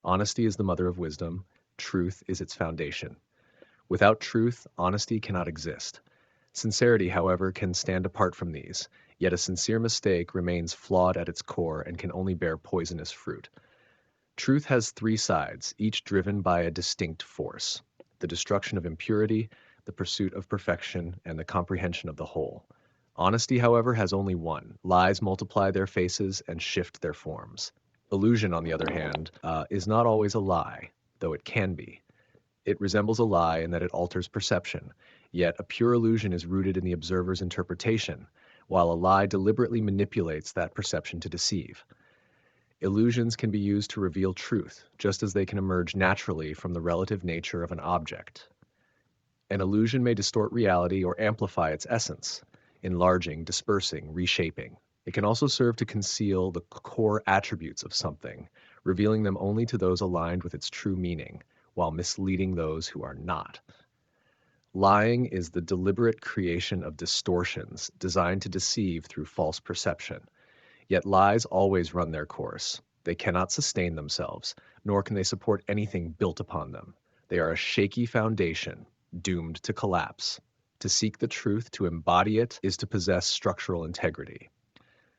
Honesty is the mother of wisdom. Truth is its foundation. Without truth, honesty cannot exist. Sincerity, however, can stand apart from these, yet a sincere mistake remains flawed at its core and can only bear poisonous fruit. Truth has three sides, each driven by a distinct force: the destruction of impurity, the pursuit of perfection, and the comprehension of the whole. Honesty, however, has only one. Lies multiply their faces and shift their forms. Illusion, on the other hand, is not always a lie, though it can be. It resembles a lie in that it alters perception, yet a pure illusion is rooted in the observer's interpretation, while a lie deliberately manipulates that perception to deceive. Illusions can be used to reveal truth, just as they can emerge naturally from the relative nature of an object. An illusion may distort reality or amplify its essence, enlarging, dispersing, reshaping. It can also serve to conceal the core attributes of something, revealing them only to those aligned with its true meaning, while misleading those who are not. Lying is the deliberate creation of distortions designed to deceive through false perception. Yet lies always run their course. They cannot sustain themselves, nor can they support anything built upon them. They are a shaky foundation, doomed to collapse. To seek the truth, to embody it, is to possess structural integrity.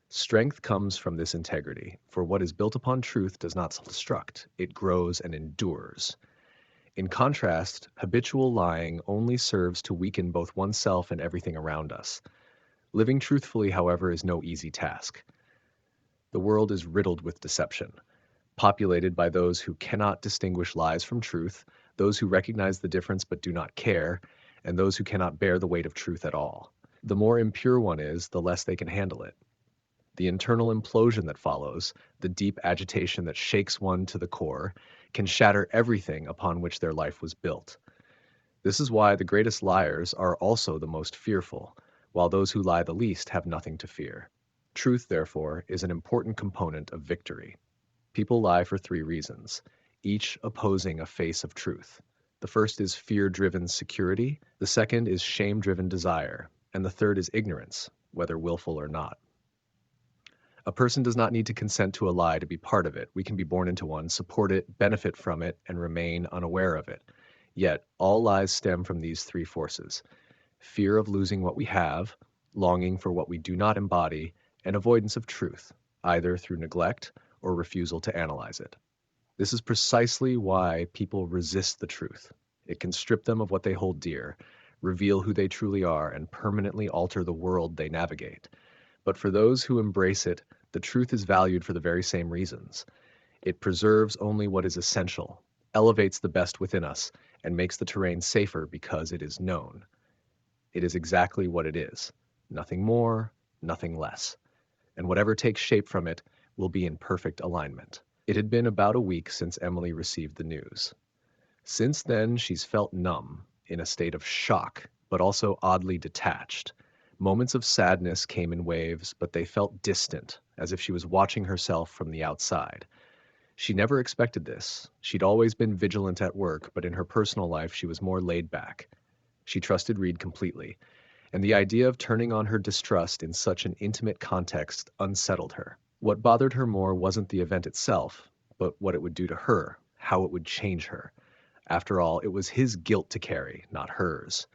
Strength comes from this integrity, for what is built upon truth does not self-destruct, it grows and endures. In contrast, habitual lying only serves to weaken both oneself and everything around us. Living truthfully, however, is no easy task. The world is riddled with deception, populated by those who cannot distinguish lies from truth, those who recognize the difference but do not care, and those who cannot bear the weight of truth at all. The more impure one is, the less they can handle it. The internal implosion that follows, the deep agitation that shakes one to the core, can shatter everything upon which their life was built. This is why the greatest liars are also the most fearful, while those who lie the least have nothing to fear. Truth, therefore, is an important component of victory. People lie for three reasons, each opposing a face of truth. The first is fear-driven security, the second is shame-driven desire, and the third is ignorance, whether willful or not. A person does not need to consent to a lie to be part of it. We can be born into one, support it, benefit from it, and remain unaware of it. Yet, all lies stem from these three forces: fear of losing what we have, longing for what we do not embody, and avoidance of truth, either through neglect or refusal to analyze it. This is precisely why people resist the truth. It can strip them of what they hold dear, reveal who they truly are, and permanently alter the world they navigate. But for those who embrace it, the truth is valued for the very same reasons. It preserves only what is essential, elevates the best within us, and makes the terrain safer because it is known. It is exactly what it is, nothing more, nothing less. And whatever takes shape from it will be in perfect alignment. It had been about a week since Emily received the news. Since then, she's felt numb, in a state of shock, but also oddly detached. Moments of sadness came in waves, but they felt distant, as if she was watching herself from the outside. She never expected this. She'd always been vigilant at work, but in her personal life she was more laid back. She trusted Reed completely, and the idea of turning on her distrust in such an intimate context unsettled her. What bothered her more wasn't the event itself, but what it would do to her, how it would change her. After all, it was his guilt to carry, not hers.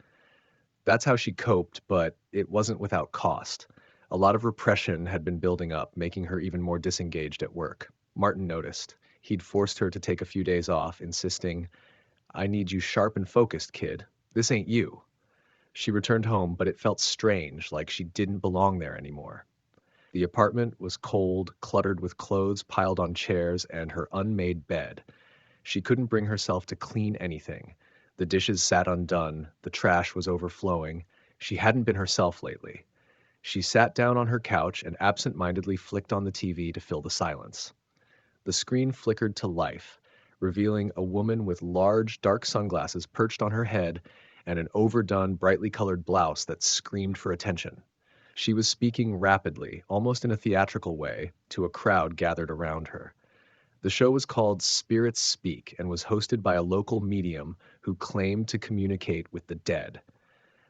That's how she coped, but it wasn't without cost. A lot of repression had been building up, making her even more disengaged at work. Martin noticed. He'd forced her to take a few days off, insisting, "I need you sharp and focused, kid. This ain't you." She returned home, but it felt strange, like she didn't belong there anymore. The apartment was cold, cluttered with clothes piled on chairs and her unmade bed. She couldn't bring herself to clean anything. The dishes sat undone, the trash was overflowing. She hadn't been herself lately. She sat down on her couch and absent-mindedly flicked on the TV to fill the silence. The screen flickered to life, revealing a woman with large, dark sunglasses perched on her head and an overdone, brightly colored blouse that screamed for attention. She was speaking rapidly, almost in a theatrical way, to a crowd gathered around her. The show was called Spirits Speak and was hosted by a local medium who claimed to communicate with the dead.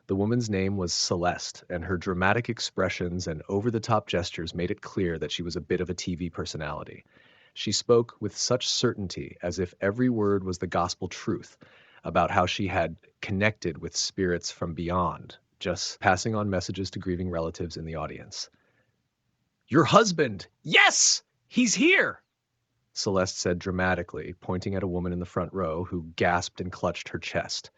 The woman's name was Celeste, and her dramatic expressions and over-the-top gestures made it clear that she was a bit of a TV personality. She spoke with such certainty as if every word was the gospel truth about how she had connected with spirits from beyond, just passing on messages to grieving relatives in the audience. "Your husband! Yes! He's here!" Celeste said dramatically, pointing at a woman in the front row who gasped and clutched her chest.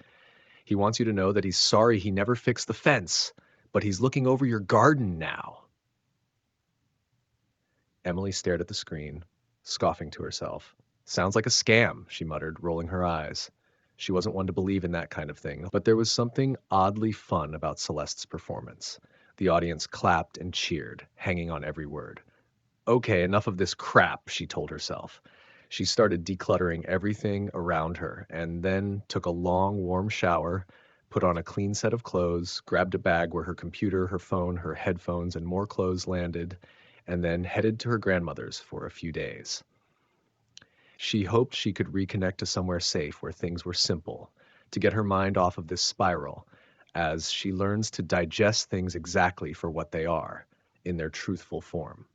"He wants you to know that he's sorry he never fixed the fence, but he's looking over your garden now." Emily stared at the screen, scoffing to herself. "Sounds like a scam," she muttered, rolling her eyes. She wasn't one to believe in that kind of thing, but there was something oddly fun about Celeste's performance. The audience clapped and cheered, hanging on every word. "Okay, enough of this crap," she told herself. She started decluttering everything around her and then took a long, warm shower, put on a clean set of clothes, grabbed a bag where her computer, her phone, her headphones, and more clothes landed, and then headed to her grandmother's for a few days. She hoped she could reconnect to somewhere safe where things were simple, to get her mind off of this spiral, as she learns to digest things exactly for what they are, in their truthful form.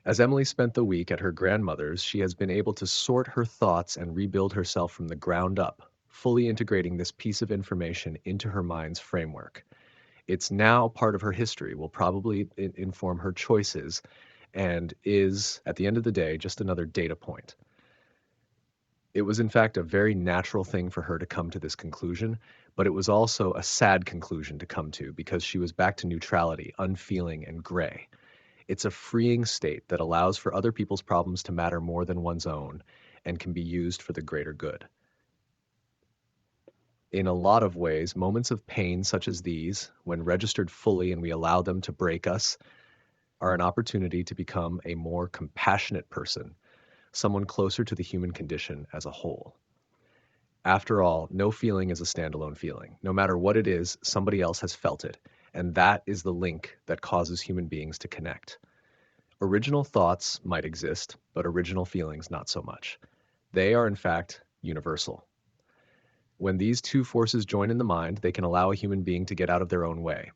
As Emily spent the week at her grandmother's, she has been able to sort her thoughts and rebuild herself from the ground up, fully integrating this piece of information into her mind's framework. It's now part of her history, will probably inform her choices, and is, at the end of the day, just another data point. It was, in fact, a very natural thing for her to come to this conclusion, but it was also a sad conclusion to come to because she was back to neutrality, unfeeling, and gray. It's a freeing state that allows for other people's problems to matter more than one's own and can be used for the greater good. In a lot of ways, moments of pain such as these, when registered fully and we allow them to break us, are an opportunity to become a more compassionate person, someone closer to the human condition as a whole. After all, no feeling is a standalone feeling. No matter what it is, somebody else has felt it, and that is the link that causes human beings to connect. Original thoughts might exist, but original feelings not so much. They are, in fact, universal. When these two forces join in the mind, they can allow a human being to get out of their own way.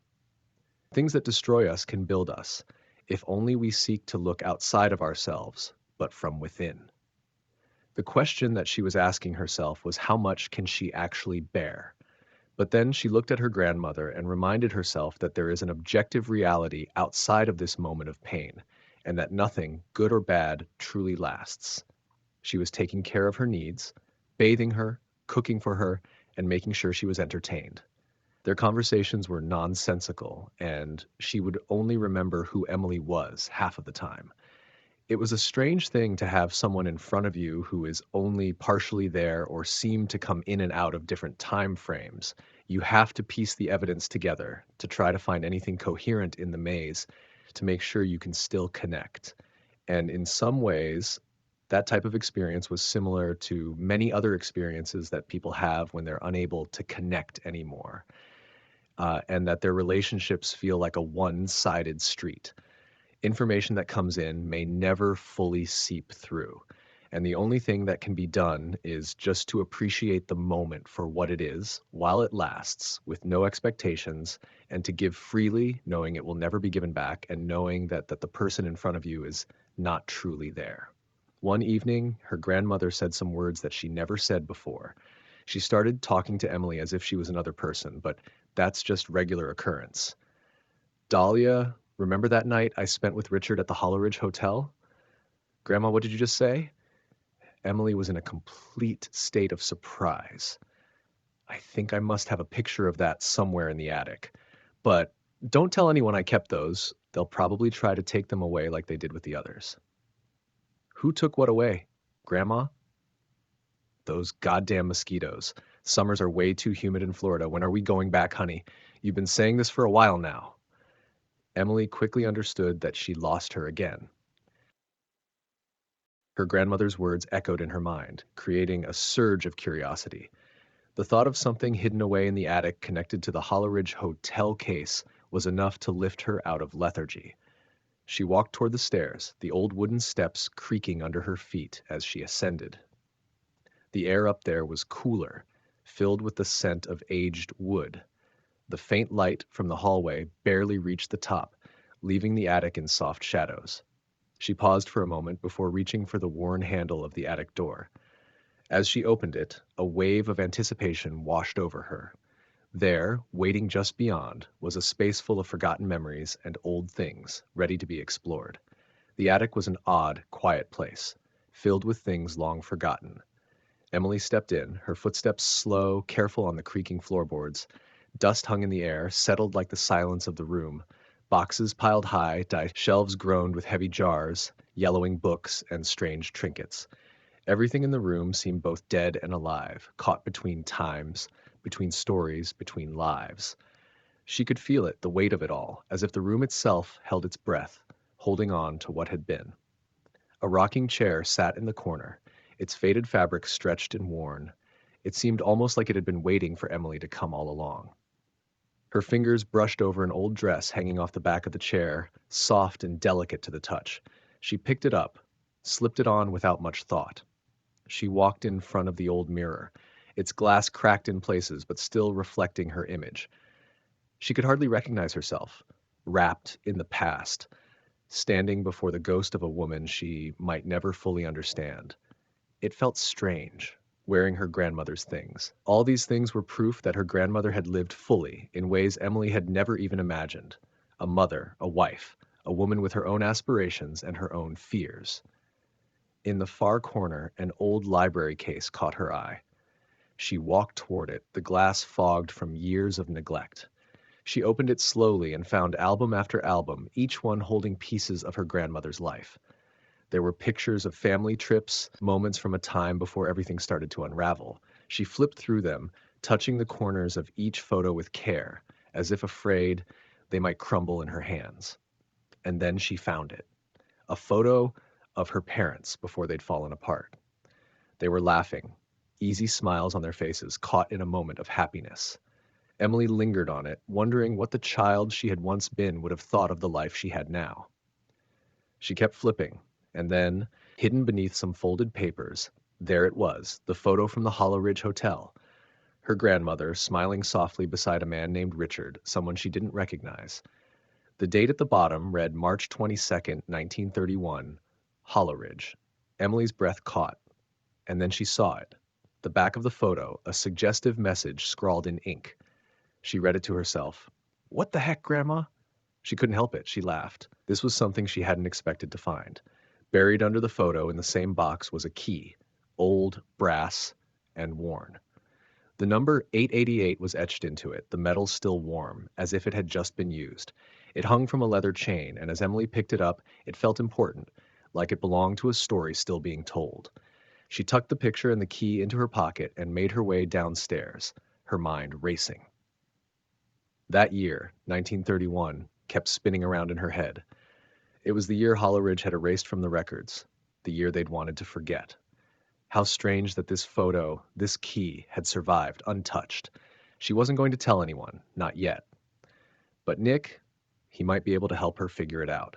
Things that destroy us can build us, if only we seek to look outside of ourselves, but from within. The question that she was asking herself was how much can she actually bear? But then she looked at her grandmother and reminded herself that there is an objective reality outside of this moment of pain, and that nothing, good or bad, truly lasts. She was taking care of her needs, bathing her, cooking for her, and making sure she was entertained. Their conversations were nonsensical, and she would only remember who Emily was half of the time. It was a strange thing to have someone in front of you who is only partially there or seem to come in and out of different time frames. You have to piece the evidence together to try to find anything coherent in the maze to make sure you can still connect. And in some ways, that type of experience was similar to many other experiences that people have when they're unable to connect anymore, and that their relationships feel like a one-sided street. Information that comes in may never fully seep through. And the only thing that can be done is just to appreciate the moment for what it is while it lasts, with no expectations, and to give freely, knowing it will never be given back, and knowing that the person in front of you is not truly there. One evening, her grandmother said some words that she never said before. She started talking to Emily as if she was another person, but that's just regular occurrence. "Dahlia, remember that night I spent with Richard at the Hollowridge Hotel?" "Grandma, what did you just say?" Emily was in a complete state of surprise. "I think I must have a picture of that somewhere in the attic. But don't tell anyone I kept those. They'll probably try to take them away like they did with the others." "Who took what away? Grandma?" "Those goddamn mosquitoes. Summers are way too humid in Florida. When are we going back, honey? You've been saying this for a while now." Emily quickly understood that she lost her again. Her grandmother's words echoed in her mind, creating a surge of curiosity. The thought of something hidden away in the attic connected to the Hollowridge Hotel case was enough to lift her out of lethargy. She walked toward the stairs, the old wooden steps creaking under her feet as she ascended. The air up there was cooler, filled with the scent of aged wood. The faint light from the hallway barely reached the top, leaving the attic in soft shadows. She paused for a moment before reaching for the worn handle of the attic door. As she opened it, a wave of anticipation washed over her. There, waiting just beyond, was a space full of forgotten memories and old things, ready to be explored. The attic was an odd, quiet place, filled with things long forgotten. Emily stepped in, her footsteps slow, careful on the creaking floorboards. Dust hung in the air, settled like the silence of the room. Boxes piled high, shelves groaned with heavy jars, yellowing books, and strange trinkets. Everything in the room seemed both dead and alive, caught between times, between stories, between lives. She could feel it, the weight of it all, as if the room itself held its breath, holding on to what had been. A rocking chair sat in the corner, its faded fabric stretched and worn. It seemed almost like it had been waiting for Emily to come all along. Her fingers brushed over an old dress hanging off the back of the chair, soft and delicate to the touch. She picked it up, slipped it on without much thought. She walked in front of the old mirror, its glass cracked in places but still reflecting her image. She could hardly recognize herself, wrapped in the past, standing before the ghost of a woman she might never fully understand. It felt strange, wearing her grandmother's things. All these things were proof that her grandmother had lived fully, in ways Emily had never even imagined. A mother, a wife, a woman with her own aspirations and her own fears. In the far corner, an old library case caught her eye. She walked toward it, the glass fogged from years of neglect. She opened it slowly and found album after album, each one holding pieces of her grandmother's life. There were pictures of family trips, moments from a time before everything started to unravel. She flipped through them, touching the corners of each photo with care, as if afraid they might crumble in her hands. And then she found it. A photo of her parents before they'd fallen apart. They were laughing, easy smiles on their faces, caught in a moment of happiness. Emily lingered on it, wondering what the child she had once been would have thought of the life she had now. She kept flipping, and then, hidden beneath some folded papers, there it was, the photo from the Hollowridge Hotel. Her grandmother, smiling softly beside a man named Richard, someone she didn't recognize. The date at the bottom read March 22nd, 1931, Hollowridge. Emily's breath caught, and then she saw it. The back of the photo, a suggestive message scrawled in ink. She read it to herself. "What the heck, Grandma?" She couldn't help it. She laughed. This was something she hadn't expected to find. Buried under the photo in the same box was a key, old, brass, and worn. The number 888 was etched into it, the metal still warm, as if it had just been used. It hung from a leather chain, and as Emily picked it up, it felt important, like it belonged to a story still being told. She tucked the picture and the key into her pocket and made her way downstairs, her mind racing. That year, 1931, kept spinning around in her head. It was the year Hollowridge had erased from the records, the year they'd wanted to forget. How strange that this photo, this key, had survived, untouched. She wasn't going to tell anyone, not yet. But Nick, he might be able to help her figure it out.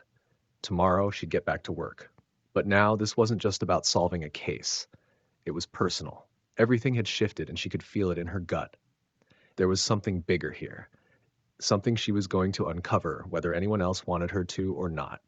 Tomorrow she'd get back to work. But now this wasn't just about solving a case. It was personal. Everything had shifted and she could feel it in her gut. There was something bigger here. Something she was going to uncover, whether anyone else wanted her to or not.